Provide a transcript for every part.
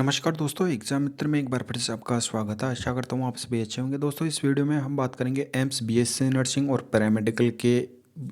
नमस्कार दोस्तों, एग्जाम मित्र में एक बार फिर से आपका स्वागत है। आशा करता हूँ आप सभी अच्छे होंगे। दोस्तों, इस वीडियो में हम बात करेंगे एम्स बीएससी नर्सिंग और पैरामेडिकल के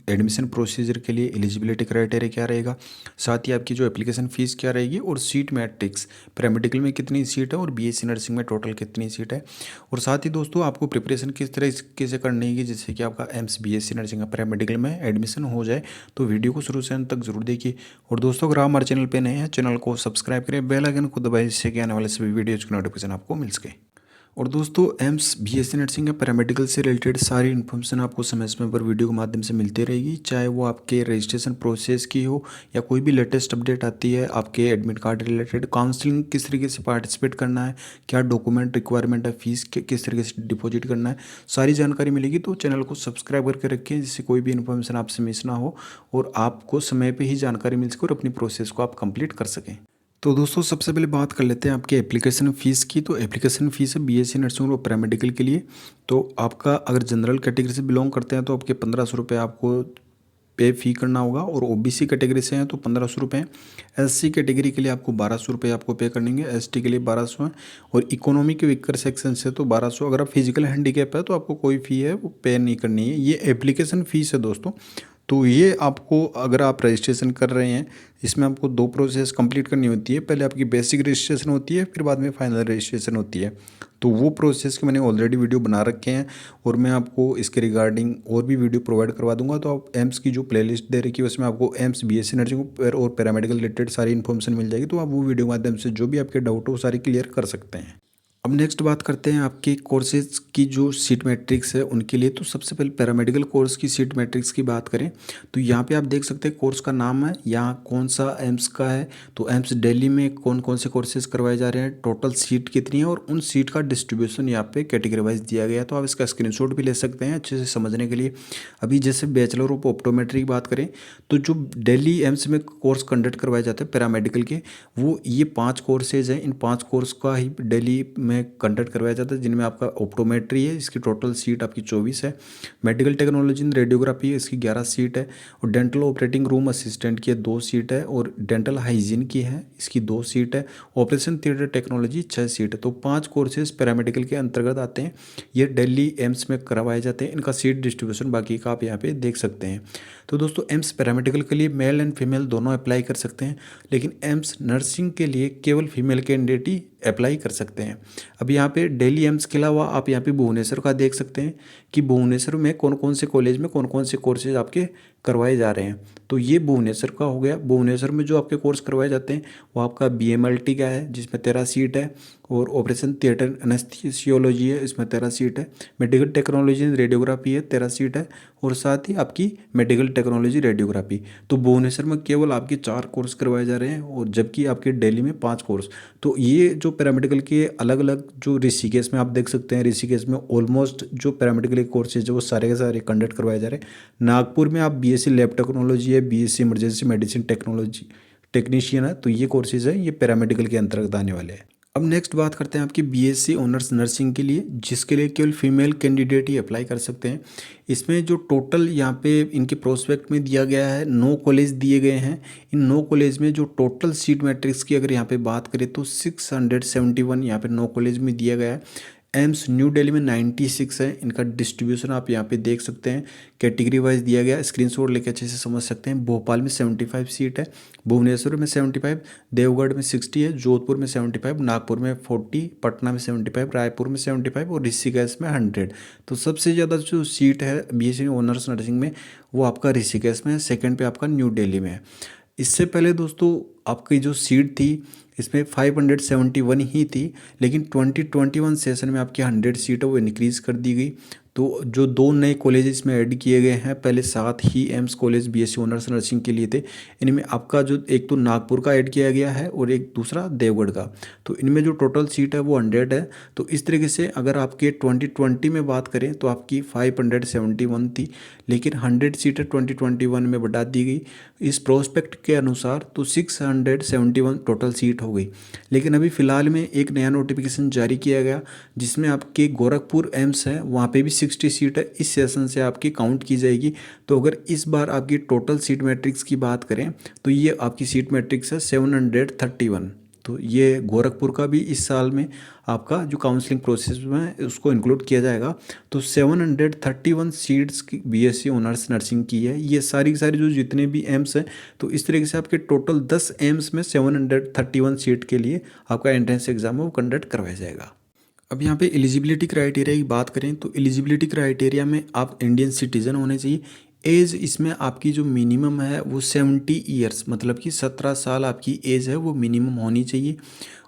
एडमिशन प्रोसीजर के लिए एलिजिबिलिटी क्राइटेरिया क्या रहेगा, साथ ही आपकी जो एप्लीकेशन फ़ीस क्या रहेगी और सीट मैट्रिक्स पैरामेडिकल में कितनी सीट है और बीएससी नर्सिंग में टोटल कितनी सीट है। और साथ ही दोस्तों, आपको प्रिपरेशन किस तरीके से करनी है जिससे कि आपका एम्स बीएससी नर्सिंग या पैरामेडिकल में एडमिशन हो जाए। तो वीडियो को शुरू से अंत तक जरूर देखिए। और दोस्तों, अगर आप हमारे चैनल पे नए हैं, चैनल को सब्सक्राइब करें, बेल आइकन को दबाएं जिससे कि आने वाले सभी वीडियोज़ की नोटिफिकेशन आपको मिल सके। और दोस्तों, एम्स बीएससी नर्सिंग या पैरामेडिकल से रिलेटेड सारी इन्फॉर्मेशन आपको समय समय पर वीडियो के माध्यम से मिलती रहेगी, चाहे वो आपके रजिस्ट्रेशन प्रोसेस की हो या कोई भी लेटेस्ट अपडेट आती है आपके एडमिट कार्ड रिलेटेड, काउंसलिंग किस तरीके से पार्टिसिपेट करना है, क्या डॉक्यूमेंट रिक्वायरमेंट है, फीस किस तरीके से डिपॉजिट करना है, सारी जानकारी मिलेगी। तो चैनल को सब्सक्राइब करके रखें जिससे कोई भी इन्फॉर्मेशन आपसे मिस ना हो और आपको समय पर ही जानकारी मिल सके और अपनी प्रोसेस को आप कंप्लीट कर सकें। तो दोस्तों, सबसे पहले बात कर लेते हैं आपके एप्लीकेशन फ़ीस की। तो एप्लीकेशन फ़ीस है बीएससी नर्सिंग और पैरामेडिकल के लिए। तो आपका अगर जनरल कैटेगरी से बिलोंग करते हैं तो आपके 1500 रुपये आपको पे फ़ी करना होगा, और ओबीसी कैटेगरी से हैं तो 1500 रुपये। एससी कैटेगरी के लिए आपको 1200 रुपये आपको पे करनेंगे, एसटी के लिए 1200 है, और इकोनॉमी के वीकर सेक्शन से तो 1200। अगर आप फिजिकल हैंडीकैप है तो आपको कोई फ़ी है वो पे नहीं करनी है। ये एप्लीकेशन फ़ीस है दोस्तों। तो ये आपको, अगर आप रजिस्ट्रेशन कर रहे हैं, इसमें आपको दो प्रोसेस कंप्लीट करनी होती है। पहले आपकी बेसिक रजिस्ट्रेशन होती है, फिर बाद में फाइनल रजिस्ट्रेशन होती है। तो वो प्रोसेस के मैंने ऑलरेडी वीडियो बना रखे हैं और मैं आपको इसके रिगार्डिंग और भी वीडियो प्रोवाइड करवा दूंगा। तो आप एम्स की जो प्लेलिस्ट दे रखी है उसमें आपको एम्स बीएससी नर्सिंग और पैरामेडिकल रिलेटेड सारी इन्फॉर्मेशन मिल जाएगी। तो आप वो वीडियो के माध्यम से जो भी आपके डाउट हो सारी क्लियर कर सकते हैं। अब नेक्स्ट बात करते हैं आपके कोर्सेज की जो सीट मैट्रिक्स है उनके लिए। तो सबसे पहले पैरामेडिकल कोर्स की सीट मैट्रिक्स की बात करें तो यहाँ पे आप देख सकते हैं कोर्स का नाम है, यहाँ कौन सा एम्स का है। तो एम्स दिल्ली में कौन कौन से कोर्सेज करवाए जा रहे हैं, टोटल सीट कितनी है और उन सीट का डिस्ट्रीब्यूशन यहाँ पे कैटेगरी वाइज दिया गया है। तो आप इसका स्क्रीनशॉट भी ले सकते हैं अच्छे से समझने के लिए। अभी जैसे बैचलर ऑफ ऑप्टोमेट्री की बात करें तो जो दिल्ली एम्स में कोर्स कंडक्ट करवाए जाते हैं पैरामेडिकल के, वो ये 5 कोर्सेज हैं। इन 5 कोर्स का ही दिल्ली में कंडक्ट करवाया जाता है, जिनमें आपका ऑप्टोमेट्री है, इसकी टोटल सीट आपकी 24 है। मेडिकल टेक्नोलॉजी इन रेडियोग्राफी है, इसकी 11 सीट है। और डेंटल ऑपरेटिंग रूम असिस्टेंट की 2 सीट है, और डेंटल हाइजीन की है, इसकी 2 सीट है। ऑपरेशन थिएटर टेक्नोलॉजी 6 सीट है। तो 5 कोर्सेज पैरामेडिकल के अंतर्गत आते हैं। ये दिल्ली एम्स में करवाए जाते हैं। इनका सीट डिस्ट्रीब्यूशन बाकी का आप यहाँ पे देख सकते हैं। तो दोस्तों, एम्स पैरामेडिकल के लिए मेल एंड फीमेल दोनों अप्लाई कर सकते हैं, लेकिन एम्स नर्सिंग के लिए केवल फीमेल कैंडिडेट ही अप्लाई कर सकते हैं। अब यहाँ पे दिल्ली एम्स के अलावा आप यहाँ पे भुवनेश्वर का देख सकते हैं कि भुवनेश्वर में कौन कौन से कॉलेज में कौन कौन से कोर्सेज आपके करवाए जा रहे हैं। तो ये भुवनेश्वर का हो गया। भुवनेश्वर में जो आपके कोर्स करवाए जाते हैं वो आपका बीएमएलटी का है, जिसमें 13 सीट है, और ऑपरेशन थिएटर एनेस्थीसियोलॉजी है, इसमें 13 सीट है। मेडिकल टेक्नोलॉजी रेडियोग्राफी है, 13 सीट है, और साथ ही आपकी मेडिकल टेक्नोलॉजी रेडियोग्राफी। तो भुवनेश्वर में केवल आपके 4 कोर्स करवाए जा रहे हैं, और जबकि आपके दिल्ली में 5 कोर्स। तो ये जो पैरामेडिकल के अलग अलग जो ऋषिकेश में आप देख सकते हैं, ऋषिकेश में ऑलमोस्ट जो पैरामेडिकल के कोर्सेज है वो सारे के सारे कंडक्ट करवाए जा रहे हैं। नागपुर में आप बीएससी लैब टेक्नोलॉजी है, BSc emergency medicine technology technician है। तो ये कोर्सेज है, ये पैरामेडिकल के अंतर्गत आने वाले हैं। अब नेक्स्ट बात करते हैं आपकी बीएससी ऑनर्स नर्सिंग के लिए, जिसके लिए केवल फीमेल कैंडिडेट ही अप्लाई कर सकते हैं। इसमें जो टोटल यहाँ पे इनके प्रोस्पेक्ट में दिया गया है 9 कॉलेज दिए गए हैं। इन 9 कॉलेज में जो टोटल सीट मैट्रिक्स की अगर यहाँ पे बात करें तो 671 यहाँ पे 9 कॉलेज में दिया गया है। एम्स न्यू दिल्ली में 96 है। इनका डिस्ट्रीब्यूशन आप यहाँ पे देख सकते हैं, कैटेगरी वाइज दिया गया है। स्क्रीनशॉट लेके अच्छे से समझ सकते हैं। भोपाल में 75 सीट है, भुवनेश्वर में 75, देवगढ़ में 60 है, जोधपुर में 75, नागपुर में 40, पटना में 75, रायपुर में 75 और ऋषिकेश में 100। तो सबसे ज़्यादा जो सीट है बीएससी ऑनर्स नर्सिंग में वो आपका ऋषिकेश में है, सेकेंड पे आपका न्यू दिल्ली में है। इससे पहले दोस्तों आपकी जो सीट थी इसमें 571 ही थी, लेकिन 2021 सेशन में आपकी 100 सीट है वो इंक्रीज़ कर दी गई। तो जो 2 नए कॉलेज इसमें ऐड किए गए हैं, पहले 7 ही AIIMS college BSc honours nursing के लिए थे। इनमें आपका जो एक तो नागपुर का ऐड किया गया है और एक दूसरा देवगढ़ का। तो इनमें जो टोटल सीट है वो 100 है। तो इस तरीके से अगर आपके 2020 में बात करें तो आपकी 571 थी, लेकिन 100 सीटें 2021 में बढ़ा दी गई। इस प्रोस्पेक्ट के अनुसार तो 671 टोटल सीट हो गई। लेकिन अभी फ़िलहाल में एक नया नोटिफिकेशन जारी किया गया जिसमें आपके गोरखपुर एम्स है, वहाँ पे भी 60 सीट है। इस सेशन से आपकी काउंट की जाएगी। तो अगर इस बार आपकी टोटल सीट मैट्रिक्स की बात करें तो ये आपकी सीट मैट्रिक्स है 731। तो तो ये गोरखपुर का भी इस साल में आपका जो काउंसलिंग प्रोसेस में है उसको इंक्लूड किया जाएगा। तो 731 सीट्स की बीएससी ऑनर्स नर्सिंग की है। ये सारी की सारी जो जितने भी एम्स हैं, तो इस तरीके से आपके टोटल 10 एम्स में 731 सीट के लिए आपका एंट्रेंस एग्जाम है वो कंडक्ट करवाया जाएगा। अब यहाँ पे एलिजिबिलिटी क्राइटेरिया की बात करें तो एलिजिबिलिटी क्राइटेरिया में आप इंडियन सिटीज़न होने चाहिए। एज इसमें आपकी जो मिनिमम है वो 70 ईयर्स, मतलब कि 17 साल आपकी एज है वो मिनिमम होनी चाहिए।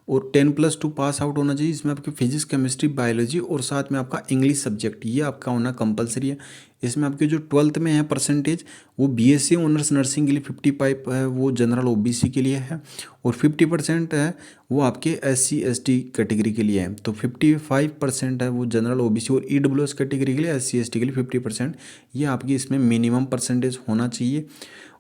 और 10+2 पास आउट होना चाहिए। इसमें आपकी फिजिक्स, केमिस्ट्री, बायोलॉजी और साथ में आपका इंग्लिश सब्जेक्ट ये आपका होना कंपलसरी है। इसमें आपके जो 12th में है परसेंटेज वो बीएससी ऑनर्स नर्सिंग के लिए 55 है, वो जनरल ओबीसी के लिए है। और 50% है वो आपके SC ST कैटेगरी के लिए है। तो 55% है वो जनरल ओबीसी और EWS कैटेगरी के लिए, SC ST के लिए 50%। ये आपकी इसमें मिनिमम परसेंटेज होना चाहिए।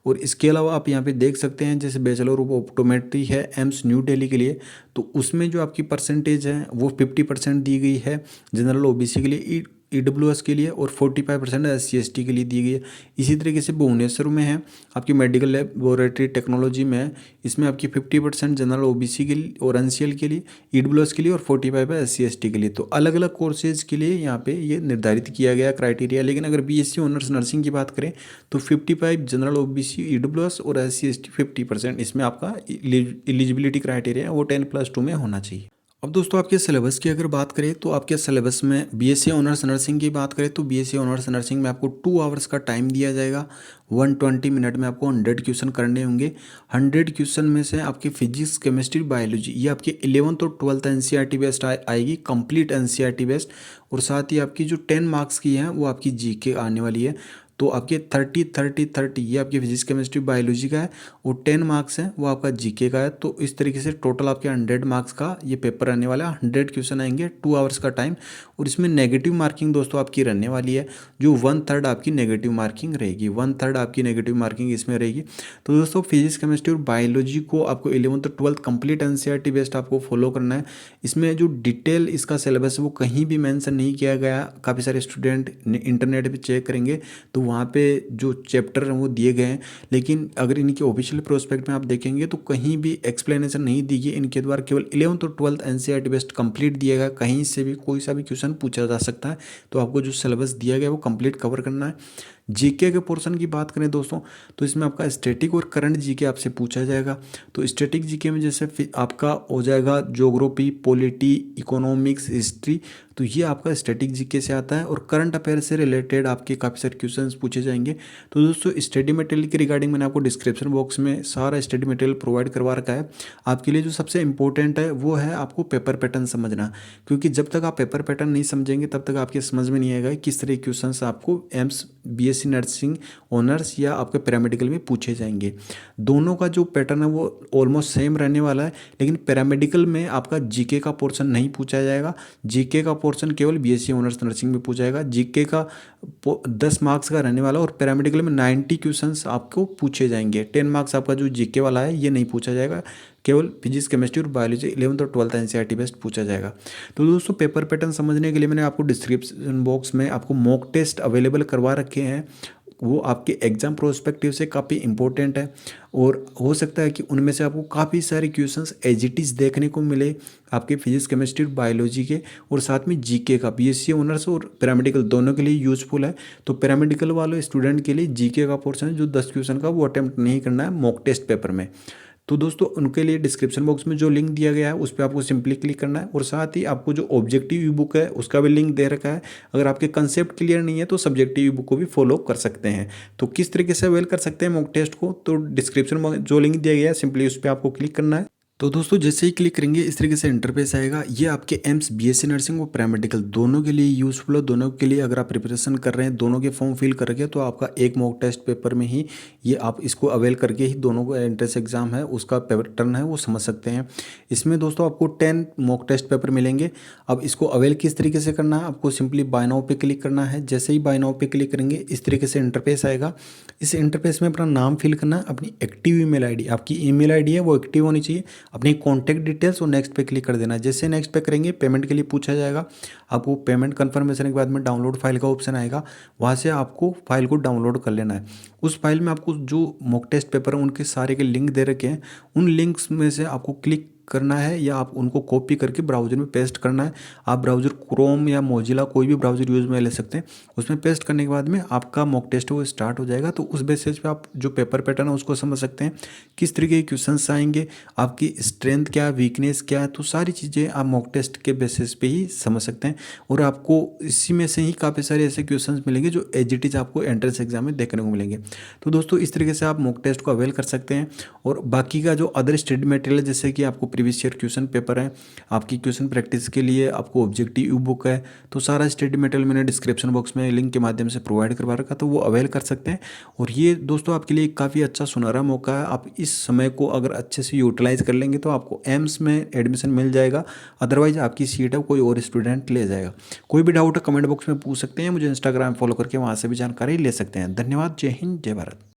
और इसके अलावा आप यहाँ पे देख सकते हैं जैसे बैचलर ऑफ ऑप्टोमेट्री है एम्स न्यू दिल्ली के लिए, तो उसमें जो आपकी परसेंटेज है वो 50% दी गई है जनरल ओबीसी के लिए, EWS के लिए, और 45% SC ST के लिए दी गई है। इसी तरीके से भुवनेश्वर में है आपकी मेडिकल लेबोरेटरी टेक्नोलॉजी में है, इसमें आपकी 50% जनरल ओबीसी के लिए और NCL के लिए, EWS के लिए, और 45 है SC ST के लिए। तो अलग अलग कोर्सेज के लिए यहाँ पे ये निर्धारित किया गया क्राइटेरिया। लेकिन अगर BSc ऑनर्स नर्सिंग की बात करें तो 55 जनरल ओबीसी, EWS और SC ST 50%, इसमें आपका एलिजिबिलिटी क्राइटेरिया वो 10+2 में होना चाहिए। अब दोस्तों आपके सिलेबस की अगर बात करें तो आपके सिलेबस में बीएससी ऑनर्स नर्सिंग की बात करें तो बीएससी ऑनर्स नर्सिंग में आपको 2 आवर्स का टाइम दिया जाएगा। 120 मिनट में आपको 100 क्वेश्चन करने होंगे। 100 क्वेश्चन में से आपकी फिजिक्स, केमिस्ट्री, बायोलॉजी ये आपके 11th और 12th NCERT बेस्ड आएगी, कंप्लीट NCERT बेस्ड। और साथ ही आपकी जो 10 मार्क्स की हैं वो आपकी जीके आने वाली है। तो आपके 30 ये आपकी फिजिक्स, केमिस्ट्री, बायोलॉजी का है, और 10 मार्क्स हैं वो आपका जीके का है। तो इस तरीके से टोटल आपके 100 मार्क्स का ये पेपर रहने वाला है। 100 क्वेश्चन आएंगे, 2 आवर्स का टाइम। और इसमें नेगेटिव मार्किंग दोस्तों आपकी रहने वाली है, जो 1/3 आपकी नेगेटिव मार्किंग रहेगी। 1/3 आपकी नेगेटिव मार्किंग इसमें रहेगी। तो दोस्तों फिजिक्स, केमिस्ट्री और बायोलॉजी को आपको 11th और 12th कंप्लीट NCERT बेस्ड आपको फॉलो करना है। इसमें जो डिटेल इसका सिलेबस है वो कहीं भी मेंशन नहीं किया गया। काफ़ी सारे स्टूडेंट इंटरनेट पे चेक करेंगे तो वहाँ पे जो चैप्टर हैं वो दिए गए हैं, लेकिन अगर इनके ऑफिशियल प्रोस्पेक्ट में आप देखेंगे तो कहीं भी एक्सप्लेनेशन नहीं दी गई इनके द्वारा। केवल 11th और 12th NCERT बेस्ड कंप्लीट दिया गया। कहीं से भी कोई सा भी क्वेश्चन पूछा जा सकता है। तो आपको जो सिलेबस दिया गया है वो कंप्लीट कवर करना है। जीके के पोर्शन की बात करें दोस्तों तो इसमें आपका स्टैटिक और करंट जीके आपसे पूछा जाएगा। तो स्टैटिक जीके में जैसे आपका हो जाएगा ज्योग्राफी, पॉलिटी, इकोनॉमिक्स, हिस्ट्री, तो ये आपका स्टैटिक जीके से आता है। और करंट अफेयर से रिलेटेड आपके काफ़ी सारे क्वेश्चंस पूछे जाएंगे। तो दोस्तों स्टडी मटेरियल के रिगार्डिंग मैंने आपको डिस्क्रिप्शन बॉक्स में सारा स्टडी मटेरियल प्रोवाइड करवा रखा है। आपके लिए जो सबसे इंपॉर्टेंट है वो है आपको पेपर पैटर्न समझना, क्योंकि जब तक आप पेपर पैटर्न नहीं समझेंगे तब तक आपके समझ में नहीं आएगा किस तरह के क्वेश्चंस आपको एम्स बीएससी नर्सिंग ऑनर्स या आपके पैरामेडिकल में पूछे जाएंगे। दोनों का जो पैटर्न है वो ऑलमोस्ट सेम रहने वाला है, लेकिन पैरामेडिकल में आपका जीके का पोर्शन नहीं पूछा जाएगा। जीके का पोर्शन केवल बीएससी ऑनर्स नर्सिंग में पूछा जाएगा। जीके का 10 मार्क्स का रहने वाला, और पैरामेडिकल में 90 क्वेश्चंस आपको पूछे जाएंगे। 10 मार्क्स आपका जो जीके वाला है ये नहीं पूछा जाएगा, केवल फिजिक्स, केमिस्ट्री और बायोलॉजी 11th और 12th NCERT बेस्ड पूछा जाएगा। तो दोस्तों पेपर पैटर्न समझने के लिए मैंने आपको डिस्क्रिप्शन बॉक्स में आपको मॉक टेस्ट अवेलेबल करवा रखे हैं। वो आपके एग्जाम प्रोस्पेक्टिव से काफ़ी इंपॉर्टेंट है, और हो सकता है कि उनमें से आपको काफ़ी सारे क्वेश्चंस एज इट इज़ देखने को मिले आपके फिजिक्स, केमिस्ट्री, बायोलॉजी के, और साथ में जीके का। बीएससी ऑनर्स और पैरामेडिकल दोनों के लिए यूजफुल है। तो पैरामेडिकल वाले स्टूडेंट के लिए जीके का पोर्शन है जो 10 क्वेश्चन का वो अटैम्प्ट नहीं करना है मॉक टेस्ट पेपर में। तो दोस्तों उनके लिए डिस्क्रिप्शन बॉक्स में जो लिंक दिया गया है उस पर आपको सिंपली क्लिक करना है, और साथ ही आपको जो ऑब्जेक्टिव ई बुक है उसका भी लिंक दे रखा है। अगर आपके कंसेप्ट क्लियर नहीं है तो सब्जेक्टिव ई बुक को भी फॉलो कर सकते हैं। तो किस तरीके से अवेल कर सकते हैं मॉक टेस्ट को, तो डिस्क्रिप्शन में जो लिंक दिया गया है सिंपली उस पर आपको क्लिक करना है। तो दोस्तों जैसे ही क्लिक करेंगे इस तरीके से इंटरफेस आएगा। ये आपके एम्स बीएससी नर्सिंग और पैरामेडिकल दोनों के लिए यूजफुल है। दोनों के लिए अगर आप प्रिपरेशन कर रहे हैं, दोनों के फॉर्म फिल कर रखे, तो आपका एक मॉक टेस्ट पेपर में ही ये आप इसको अवेल करके ही दोनों को एंट्रेंस एग्जाम है उसका पैटर्न है वो समझ सकते हैं। इसमें दोस्तों आपको 10 मॉक टेस्ट पेपर मिलेंगे। अब इसको अवेल किस तरीके से करना है, आपको सिंपली बाय नाउ पे क्लिक करना है। जैसे ही बाय नाउ पे क्लिक करेंगे इस तरीके से इंटरफेस आएगा। इस इंटरफेस में अपना नाम फिल करना है, अपनी एक्टिव ईमेल आईडी, आपकी ईमेल आईडी है वो एक्टिव होनी चाहिए, अपनी कॉन्टैक्ट डिटेल्स, और नेक्स्ट पे क्लिक कर देना। जैसे नेक्स्ट पे करेंगे पेमेंट के लिए पूछा जाएगा। आपको पेमेंट कन्फर्मेशन के बाद में डाउनलोड फाइल का ऑप्शन आएगा, वहाँ से आपको फाइल को डाउनलोड कर लेना है। उस फाइल में आपको जो मॉक टेस्ट पेपर है उनके सारे के लिंक दे रखे हैं, उन लिंक्स में से आपको क्लिक करना है या आप उनको कॉपी करके ब्राउज़र में पेस्ट करना है। आप ब्राउज़र क्रोम या मोजिला कोई भी ब्राउज़र यूज़ में ले सकते हैं। उसमें पेस्ट करने के बाद में आपका मॉक टेस्ट वो स्टार्ट हो जाएगा। तो उस बेसिस पे आप जो पेपर पैटर्न है उसको समझ सकते हैं, किस तरीके के क्वेश्चंस आएंगे, आपकी स्ट्रेंथ क्या है, वीकनेस क्या है, तो सारी चीज़ें आप मॉक टेस्ट के बेसिस पे ही समझ सकते हैं। और आपको इसी में से ही काफ़ी सारे ऐसे क्वेश्चंस मिलेंगे जो एज इट इज आपको एंट्रेंस एग्जाम में देखने को मिलेंगे। तो दोस्तों इस तरीके से आप मॉक टेस्ट को अवेल कर सकते हैं। और बाकी का जो अदर स्टडी मटेरियल है, जैसे कि आपको प्रीवियस ईयर क्वेश्चन पेपर है, आपकी क्वेश्चन प्रैक्टिस के लिए आपको ऑब्जेक्टिव ई बुक है, तो सारा स्टडी मटेरियल मैंने डिस्क्रिप्शन बॉक्स में लिंक के माध्यम से प्रोवाइड करवा रखा, तो वो अवेल कर सकते हैं। और ये दोस्तों आपके लिए काफ़ी अच्छा सुनहरा मौका है। आप इस समय को अगर अच्छे से यूटिलाइज कर लेंगे तो आपको एम्स में एडमिशन मिल जाएगा, अदरवाइज आपकी सीट है कोई और स्टूडेंट ले जाएगा। कोई भी डाउट है कमेंट बॉक्स में पूछ सकते हैं, मुझे इंस्टाग्राम फॉलो करके वहाँ से भी जानकारी ले सकते हैं। धन्यवाद। जय हिंद, जय भारत।